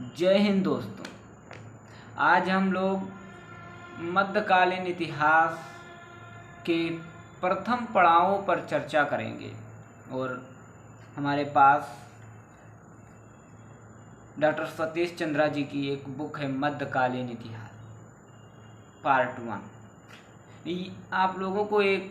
जय हिंद दोस्तों। आज हम लोग मध्यकालीन इतिहास के प्रथम पड़ावों पर चर्चा करेंगे और हमारे पास डॉक्टर सतीश चंद्रा जी की एक बुक है मध्यकालीन इतिहास पार्ट 1। आप लोगों को एक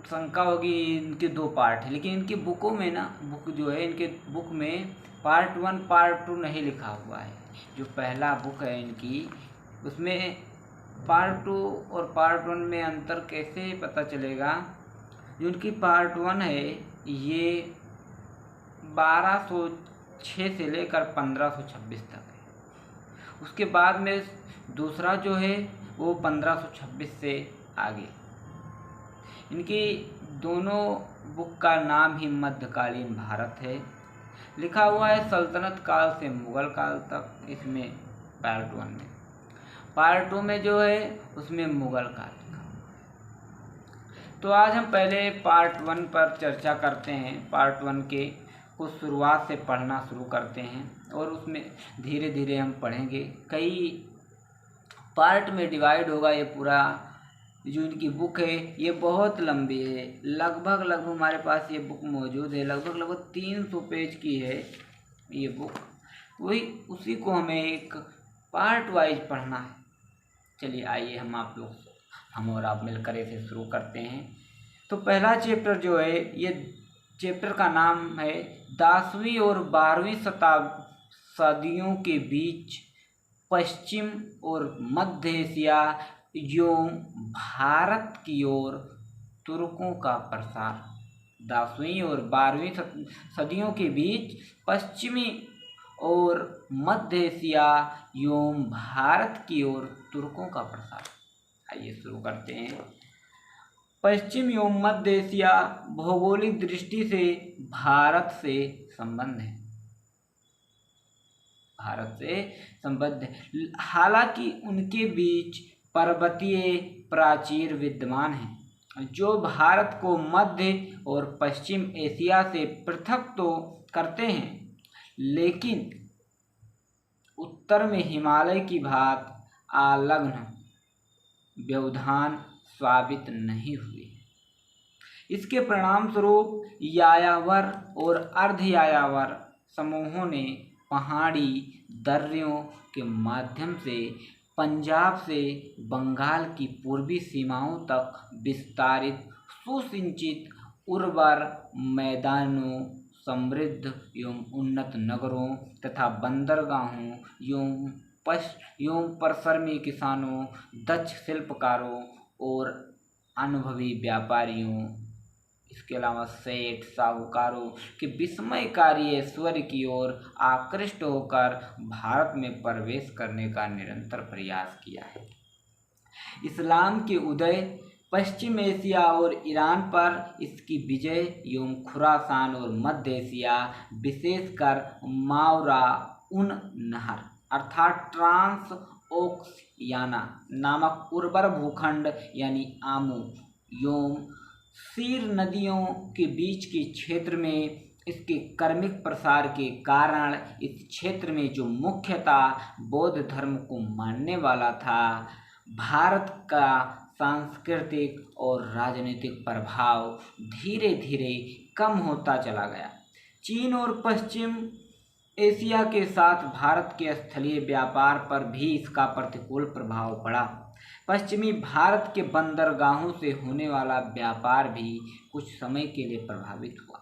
शंका होगी, इनके 2 पार्ट है, लेकिन इनकी बुकों में बुक जो है इनके बुक में पार्ट 1 पार्ट 2 नहीं लिखा हुआ है। जो पहला बुक है इनकी, उसमें पार्ट 2 और पार्ट 1 में अंतर कैसे पता चलेगा। जो उनकी पार्ट 1 है ये 1206 से लेकर 1526 तक है। उसके बाद में दूसरा जो है वो 1526 से आगे। इनकी दोनों बुक का नाम ही मध्यकालीन भारत है। लिखा हुआ है सल्तनत काल से मुगल काल तक। इसमें पार्ट 1 में, पार्ट 2 में जो है उसमें मुगल काल लिखा हुआ। तो आज हम पहले पार्ट 1 पर चर्चा करते हैं। पार्ट 1 के को शुरुआत से पढ़ना शुरू करते हैं और उसमें धीरे धीरे हम पढ़ेंगे। कई पार्ट में डिवाइड होगा ये पूरा। जो इनकी बुक है ये बहुत लंबी है, लगभग हमारे पास ये बुक मौजूद है, लगभग 300 पेज की है ये बुक। उसी को हमें एक पार्ट वाइज पढ़ना है। चलिए आइए हम और आप मिलकर इसे शुरू करते हैं। तो पहला चैप्टर जो है, ये चैप्टर का नाम है 10वीं और 12वीं सदियों के बीच पश्चिम और मध्य एशिया एवं भारत की ओर तुर्कों का प्रसार। 10वीं और 12वीं सदियों के बीच पश्चिमी और मध्य एशिया एवं भारत की ओर तुर्कों का प्रसार। आइए शुरू करते हैं। पश्चिम एवं मध्य एशिया भौगोलिक दृष्टि से भारत से संबंध है, हालांकि उनके बीच पर्वतीय प्राचीर विद्यमान हैं जो भारत को मध्य और पश्चिम एशिया से पृथक तो करते हैं, लेकिन उत्तर में हिमालय की भांति आलग्न व्यवधान स्थापित नहीं हुए। इसके परिणाम स्वरूप यायावर और अर्ध यायावर समूहों ने पहाड़ी दर्रियों के माध्यम से पंजाब से बंगाल की पूर्वी सीमाओं तक विस्तारित सुसिंचित उर्वर मैदानों, समृद्ध एवं उन्नत नगरों तथा बंदरगाहों एवं परिश्रमी किसानों, दक्ष शिल्पकारों और अनुभवी व्यापारियों, इसके अलावा सेठ साहूकारों के विस्मयकारी ऐश्वर्य की ओर आकृष्ट होकर भारत में प्रवेश करने का निरंतर प्रयास किया है। इस्लाम के उदय, पश्चिम एशिया और ईरान पर इसकी विजय एवं खुरासान और मध्य एशिया विशेषकर मावराउन नहर अर्थात ट्रांस ओक्सियाना नामक उर्वर भूखंड यानी आमू एवं सीर नदियों के बीच के क्षेत्र में इसके क्रमिक प्रसार के कारण इस क्षेत्र में जो मुख्यतः बौद्ध धर्म को मानने वाला था, भारत का सांस्कृतिक और राजनीतिक प्रभाव धीरे धीरे कम होता चला गया। चीन और पश्चिम एशिया के साथ भारत के स्थलीय व्यापार पर भी इसका प्रतिकूल प्रभाव पड़ा। पश्चिमी भारत के बंदरगाहों से होने वाला व्यापार भी कुछ समय के लिए प्रभावित हुआ,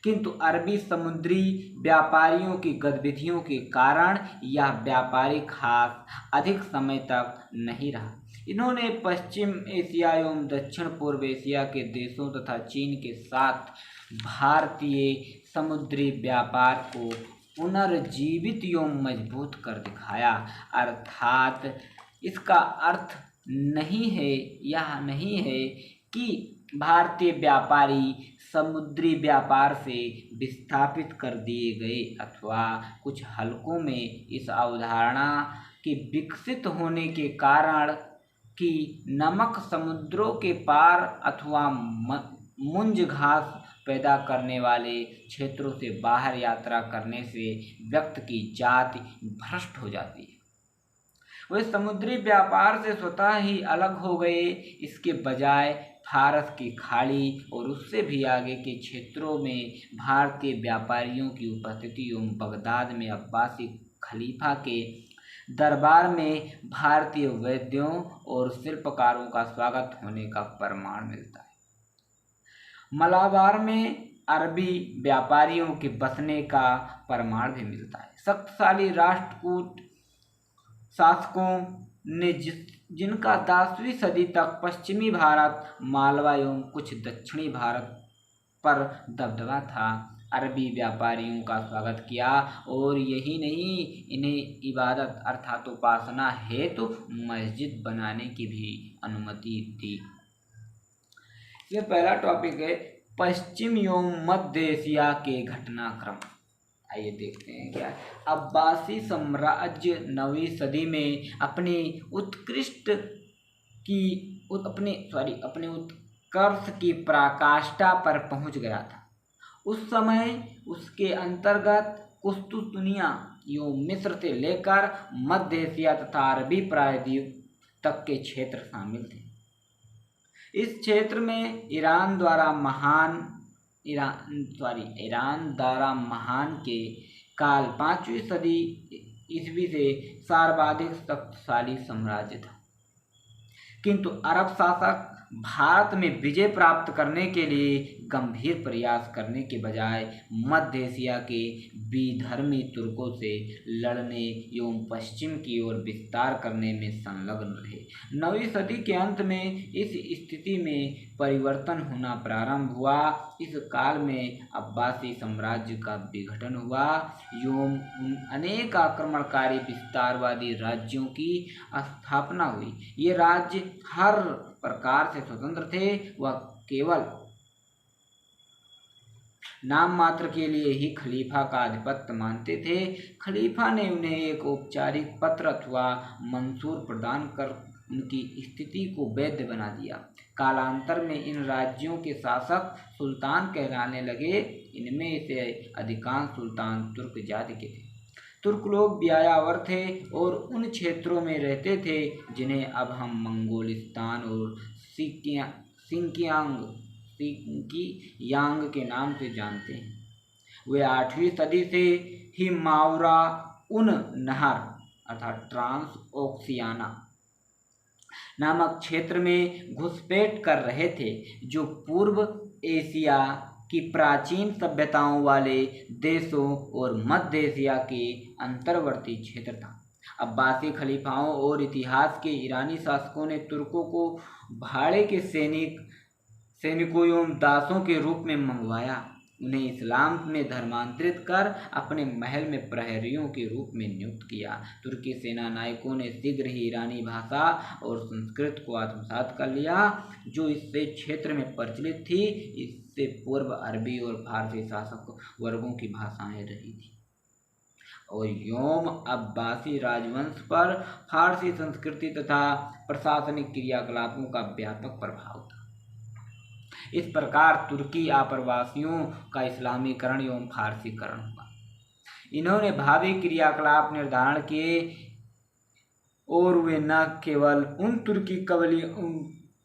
किंतु अरबी समुद्री व्यापारियों की गतिविधियों के कारण यह व्यापारिक खास अधिक समय तक नहीं रहा। इन्होंने पश्चिम एशिया एवं दक्षिण पूर्व एशिया के देशों तथा चीन के साथ भारतीय समुद्री व्यापार को पुनर्जीवित एवं मजबूत कर दिखाया। अर्थात इसका अर्थ यह नहीं है कि भारतीय व्यापारी समुद्री व्यापार से विस्थापित कर दिए गए अथवा कुछ हलकों में इस अवधारणा के विकसित होने के कारण कि नमक समुद्रों के पार अथवा मुंज घास पैदा करने वाले क्षेत्रों से बाहर यात्रा करने से व्यक्ति की जाति भ्रष्ट हो जाती है। वे समुद्री व्यापार से स्वतः ही अलग हो गए। इसके बजाय फारस की खाड़ी और उससे भी आगे के क्षेत्रों में भारतीय व्यापारियों की उपस्थिति एवं बगदाद में अब्बासी खलीफा के दरबार में भारतीय वैद्यों और शिल्पकारों का स्वागत होने का प्रमाण मिलता है। मलाबार में अरबी व्यापारियों के बसने का प्रमाण भी मिलता है। शक्तिशाली राष्ट्रकूट शासकों ने जिनका 10वीं सदी तक पश्चिमी भारत, मालवा एवं कुछ दक्षिणी भारत पर दबदबा था, अरबी व्यापारियों का स्वागत किया और यही नहीं, इन्हें इबादत अर्थात उपासना हेतु मस्जिद बनाने की भी अनुमति दी। ये पहला टॉपिक है पश्चिम एवं मध्य एशिया के घटनाक्रम। आइए देखते हैं क्या। अब्बासी साम्राज्य 9वीं सदी में अपने उत्कर्ष की पराकाष्ठा पर पहुंच गया था। उस समय उसके अंतर्गत कुस्तुतुनिया एवं मिस्र से लेकर मध्य एशिया तथा अरबी प्रायद्वीप तक के क्षेत्र शामिल थे। इस क्षेत्र में ईरान द्वारा महान के काल 5वीं सदी ईस्वी से सर्वाधिक शक्तिशाली साम्राज्य था। किंतु अरब शासक भारत में विजय प्राप्त करने के लिए गंभीर प्रयास करने के बजाय मध्य एशिया के विधर्मी तुर्कों से लड़ने एवं पश्चिम की ओर विस्तार करने में संलग्न रहे। 9वीं सदी के अंत में इस स्थिति में परिवर्तन होना प्रारंभ हुआ। इस काल में अब्बासी साम्राज्य का विघटन हुआ एवं अनेक आक्रमणकारी विस्तारवादी राज्यों की स्थापना हुई। ये राज्य हर प्रकार से स्वतंत्र थे। वह केवल नाम मात्र के लिए ही खलीफा का आधिपत्य मानते थे। खलीफा ने उन्हें एक औपचारिक पत्र अथवा मंसूर प्रदान कर उनकी स्थिति को वैध बना दिया। कालांतर में इन राज्यों के शासक सुल्तान कहलाने लगे। इनमें से अधिकांश सुल्तान तुर्क जाति के थे। तुर्क लोग व्यायावर थे और उन क्षेत्रों में रहते थे जिन्हें अब हम मंगोलिस्तान और सिंकियांग के नाम से जानते हैं। वे 8वीं सदी से ही मावरा उन नहर अर्थात ट्रांस ओक्सियाना नामक क्षेत्र में घुसपैठ कर रहे थे, जो पूर्व एशिया की प्राचीन सभ्यताओं वाले देशों और मध्य एशिया के अंतर्वर्ती क्षेत्र था। अब्बासी खलीफाओं और इतिहास के ईरानी शासकों ने तुर्कों को भाड़े के सैनिकों एवं दासों के रूप में मंगवाया। उन्हें इस्लाम में धर्मांतरित कर अपने महल में प्रहरियों के रूप में नियुक्त किया। तुर्की सेना नायकों ने शीघ्र ही ईरानी भाषा और संस्कृत को आत्मसात कर लिया, जो इससे क्षेत्र में प्रचलित थी। इससे पूर्व अरबी और फारसी शासक वर्गों की भाषाएं रही थी और योम अब्बासी राजवंश पर फारसी संस्कृति तथा प्रशासनिक क्रियाकलापों का व्यापक प्रभाव था। इस प्रकार तुर्की आप्रवासियों का इस्लामीकरण एवं फारसीकरण हुआ। इन्होंने भावी क्रियाकलाप निर्धारण किए और वे न केवल उन तुर्की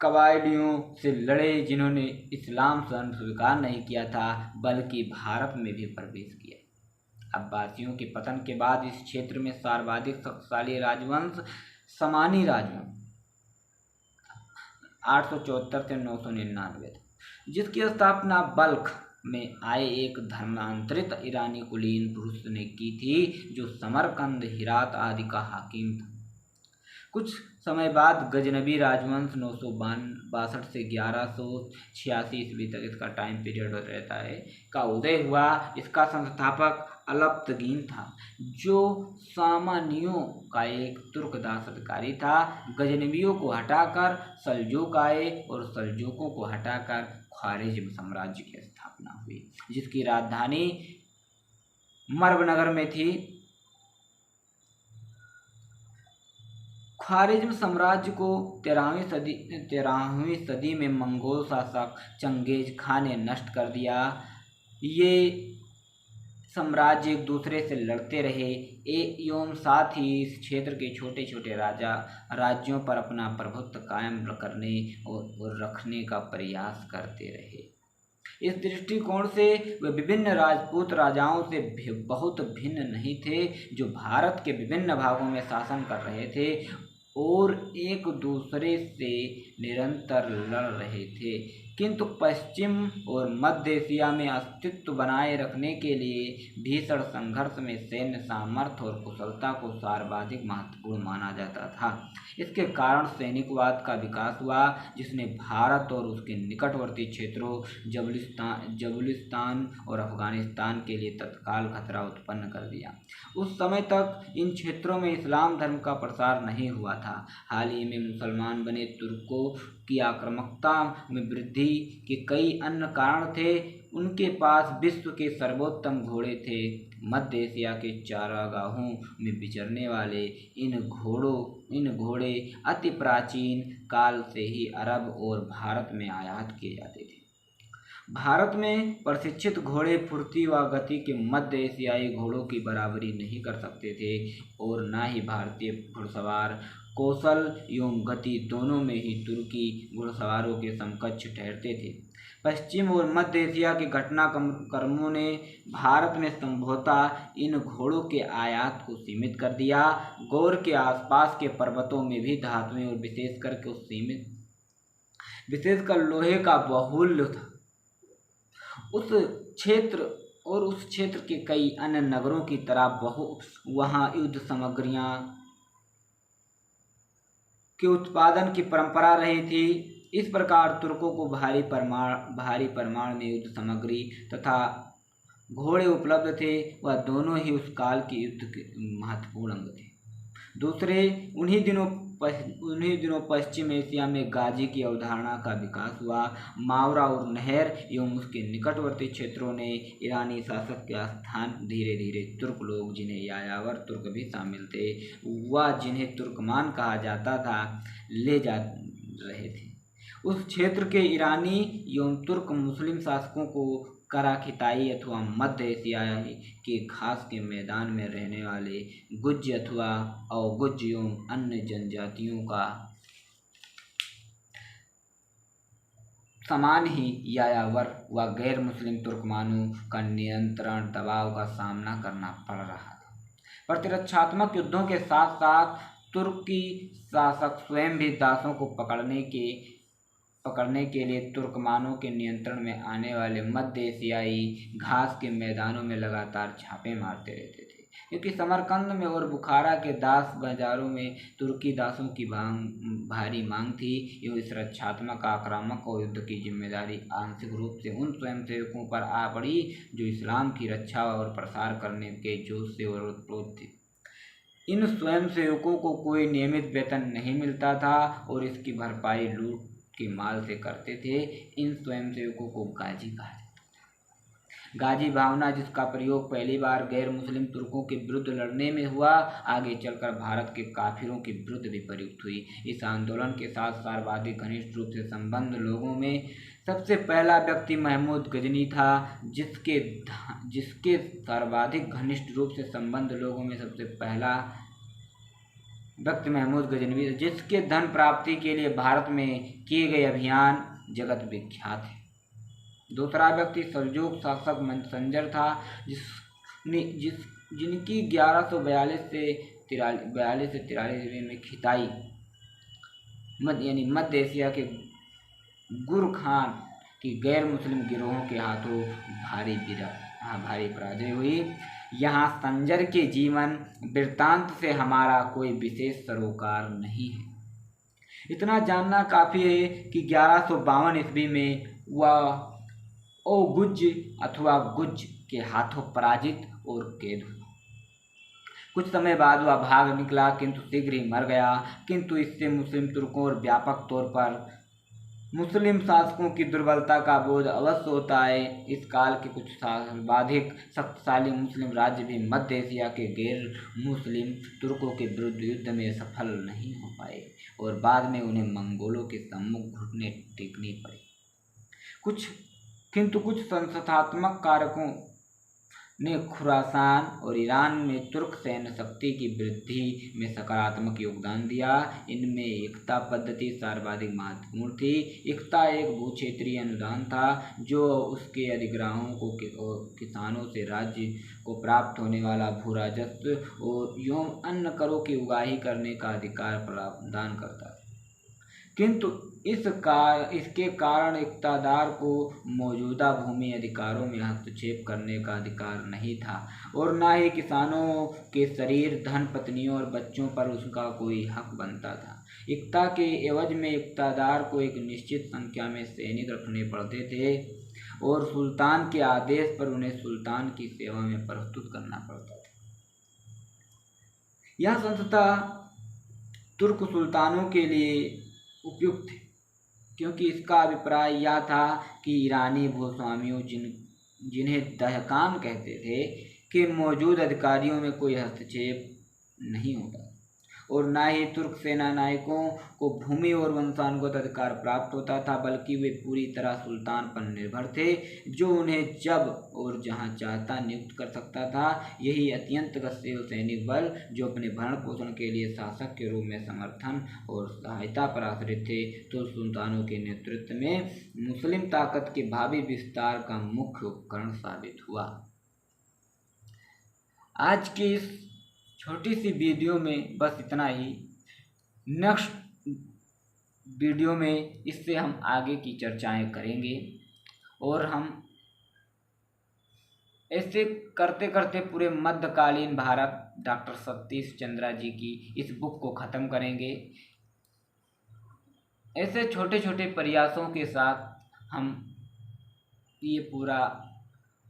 कबायलियों से लड़े जिन्होंने इस्लाम स्वीकार नहीं किया था, बल्कि भारत में भी प्रवेश किया। अब्बासियों के पतन के बाद इस क्षेत्र में सर्वाधिक शक्तिशाली राजवंश समानी राजवंश 874 से 999 था, जिसकी स्थापना बल्ख में आए एक धर्मांतरित ईरानी कुलीन पुरुष ने की थी, जो समरकंद, हिरात आदि का हाकिम था। कुछ समय बाद गजनबी राजवंश 962 से 1186 ईस्वी तक इसका टाइम पीरियड रहता है का उदय हुआ। इसका संस्थापक अलप्तगीन था, जो सामानियों का एक तुर्क दास अधिकारी था। गजनबियों को हटाकर सल्जूक आए और सल्जूकों को हटाकर ख्वारिज्म साम्राज्य की स्थापना हुई, जिसकी राजधानी मर्व नगर में थी। ख़ारिज़्म साम्राज्य को 13वीं सदी में मंगोल शासक चंगेज़ खान ने नष्ट कर दिया। ये साम्राज्य एक दूसरे से लड़ते रहे एवं साथ ही इस क्षेत्र के छोटे छोटे राज्यों पर अपना प्रभुत्व कायम करने और रखने का प्रयास करते रहे। इस दृष्टिकोण से वे विभिन्न राजपूत राजाओं से बहुत भिन्न नहीं थे, जो भारत के विभिन्न भागों में शासन कर रहे थे और एक दूसरे से निरंतर लड़ रहे थे, किंतु पश्चिम और मध्य एशिया में अस्तित्व बनाए रखने के लिए भीषण संघर्ष में सैन्य सामर्थ्य और कुशलता को सर्वाधिक महत्वपूर्ण माना जाता था। इसके कारण सैनिकवाद का विकास हुआ, जिसने भारत और उसके निकटवर्ती क्षेत्रों जबुलिस्तान और अफगानिस्तान के लिए तत्काल खतरा उत्पन्न कर दिया। उस समय तक इन क्षेत्रों में इस्लाम धर्म का प्रसार नहीं हुआ था। हाल ही में मुसलमान बने तुर्कों की आक्रामकता में वृद्धि के कई अन्य कारण थे। उनके पास विश्व के सर्वोत्तम घोड़े थे। मध्य एशिया के चारागाहों में विचरने वाले इन घोड़े अति प्राचीन काल से ही अरब और भारत में आयात किए जाते थे। भारत में प्रशिक्षित घोड़े फुर्ती व गति के मध्य एशियाई घोड़ों की बराबरी नहीं कर सकते थे और न ही भारतीय घुड़सवार कौशल एवं गति दोनों में ही तुर्की घुड़सवारों के समकक्ष ठहरते थे। पश्चिम और मध्य एशिया के घटनाक्रमों ने भारत में संभवतः इन घोड़ों के आयात को सीमित कर दिया। गौर के आसपास के पर्वतों में भी धातुएं और विशेषकर लोहे का बाहुल्य था। उस क्षेत्र के कई अन्य नगरों की तरह वहाँ युद्ध सामग्रियाँ के उत्पादन की परंपरा रही थी। इस प्रकार तुर्कों को भारी परिमाण में युद्ध सामग्री तथा घोड़े उपलब्ध थे। वह दोनों ही उस काल के युद्ध के महत्वपूर्ण अंग थे। दूसरे उन्हीं दिनों पश्चिम एशिया में गाजी की अवधारणा का विकास हुआ। मावरा और नहर एवं उसके निकटवर्ती क्षेत्रों ने ईरानी शासक के स्थान धीरे धीरे तुर्क लोग, जिन्हें यायावर तुर्क भी शामिल थे, वह जिन्हें तुर्कमान कहा जाता था, ले जा रहे थे। उस क्षेत्र के ईरानी एवं तुर्क मुस्लिम शासकों को कराखिताई अथवा मध्य एशिया के घास के मैदान में रहने वाले गुज्ज अथवा अवगुज्ज एवं अन्य जनजातियों का समान ही यायावर व गैर मुस्लिम तुर्कमानों का नियंत्रण दबाव का सामना करना पड़ रहा था। प्रतिरक्षात्मक युद्धों के साथ साथ तुर्की शासक स्वयं भी दासों को पकड़ने के लिए तुर्कमानों के नियंत्रण में आने वाले मध्य एशियाई घास के मैदानों में लगातार छापे मारते रहते थे, क्योंकि समरकंद में और बुखारा के दास बाजारों में तुर्की दासों की भारी मांग थी। एवं इस रक्षात्मक आक्रामक और युद्ध की जिम्मेदारी आंशिक रूप से उन स्वयंसेवकों पर आ पड़ी जो इस्लाम की रक्षा और प्रसार करने के जोश से ओतप्रोत थे। इन स्वयंसेवकों को कोई नियमित वेतन नहीं मिलता था और इसकी भरपाई लूट के माल से करते थे। इन स्वयंसेवकों को गाजी कहा जाता था। गाजी भावना, जिसका प्रयोग पहली बार गैर मुस्लिम तुर्कों के विरुद्ध लड़ने में हुआ, आगे चलकर भारत के काफिरों के विरुद्ध भी प्रयुक्त हुई। इस आंदोलन के साथ सर्वाधिक घनिष्ठ रूप से संबंध लोगों में सबसे पहला व्यक्ति महमूद गजनी था, जिसके सर्वाधिक घनिष्ठ रूप से संबंध लोगों में सबसे पहला व्यक्ति महमूद गजनवी, जिसके धन प्राप्ति के लिए भारत में किए गए अभियान जगत विख्यात है। दूसरा व्यक्ति सल्जूक शासक संजर था, जिनकी 1142 से 43 में खिताई मध्य एशिया के गुर खान की गैर मुस्लिम गिरोहों के हाथों भारी पराजय हुई। यहाँ संजर के जीवन वृत्तांत से हमारा कोई विशेष सरोकार नहीं है। इतना जानना काफ़ी है कि 1152 ईस्वी में वह ओगुज अथवा गुज के हाथों पराजित और कैद हुआ। कुछ समय बाद वह भाग निकला, किंतु शीघ्र ही मर गया। किंतु इससे मुस्लिम तुर्कों और व्यापक तौर पर मुस्लिम शासकों की दुर्बलता का बोझ अवश्य होता है। इस काल के कुछ सर्वाधिक शक्तिशाली मुस्लिम राज्य भी मध्य एशिया के गैर मुस्लिम तुर्कों के विरुद्ध युद्ध में सफल नहीं हो पाए और बाद में उन्हें मंगोलों के सम्मुख घुटने टेकनी पड़ी। किंतु कुछ संस्थात्मक कारकों ने खुरासान और ईरान में तुर्क सैन्य शक्ति की वृद्धि में सकारात्मक योगदान दिया। इनमें एकता पद्धति सर्वाधिक महत्वपूर्ण थी। एकता एक भूक्षेत्रीय अनुदान था जो उसके अधिग्राहों को किसानों से राज्य को प्राप्त होने वाला भू राजस्व और एवं अन्य करों की उगाही करने का अधिकार प्रदान करता था। किंतु इसके कारण इक़्तिदार को मौजूदा भूमि अधिकारों में हस्तक्षेप करने का अधिकार नहीं था और न ही किसानों के शरीर, धन, पत्नियों और बच्चों पर उसका कोई हक बनता था। एकता के एवज में इक़्तिदार को एक निश्चित संख्या में सैनिक रखने पड़ते थे और सुल्तान के आदेश पर उन्हें सुल्तान की सेवा में प्रस्तुत करना पड़ता था। यह संस्था तुर्क सुल्तानों के लिए उपयुक्त थे क्योंकि इसका अभिप्राय यह था कि ईरानी भूस्वामियों जिन्हें दहकान कहते थे के मौजूद अधिकारियों में कोई हस्तक्षेप नहीं होता और न ही तुर्क सेना नायकों को भूमि और वंशानुगत अधिकार प्राप्त होता था, बल्कि वे पूरी तरह सुल्तान पर निर्भर थे जो उन्हें जब और जहां चाहता नियुक्त कर सकता था। यही अत्यंत गतिशील सैनिक बल जो अपने भरण पोषण के लिए शासक के रूप में समर्थन और सहायता पर आश्रित थे, तो सुल्तानों के नेतृत्व में मुस्लिम ताकत के भावी विस्तार का मुख्य उपकरण साबित हुआ। आज की इस छोटी सी वीडियो में बस इतना ही। नेक्स्ट वीडियो में इससे हम आगे की चर्चाएं करेंगे और हम ऐसे करते करते पूरे मध्यकालीन भारत डॉक्टर सतीश चंद्रा जी की इस बुक को ख़त्म करेंगे। ऐसे छोटे छोटे प्रयासों के साथ हम ये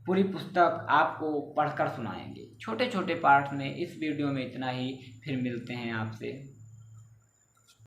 पूरी पुस्तक आपको पढ़कर सुनाएंगे, छोटे छोटे पार्ट में। इस वीडियो में इतना ही, फिर मिलते हैं आपसे।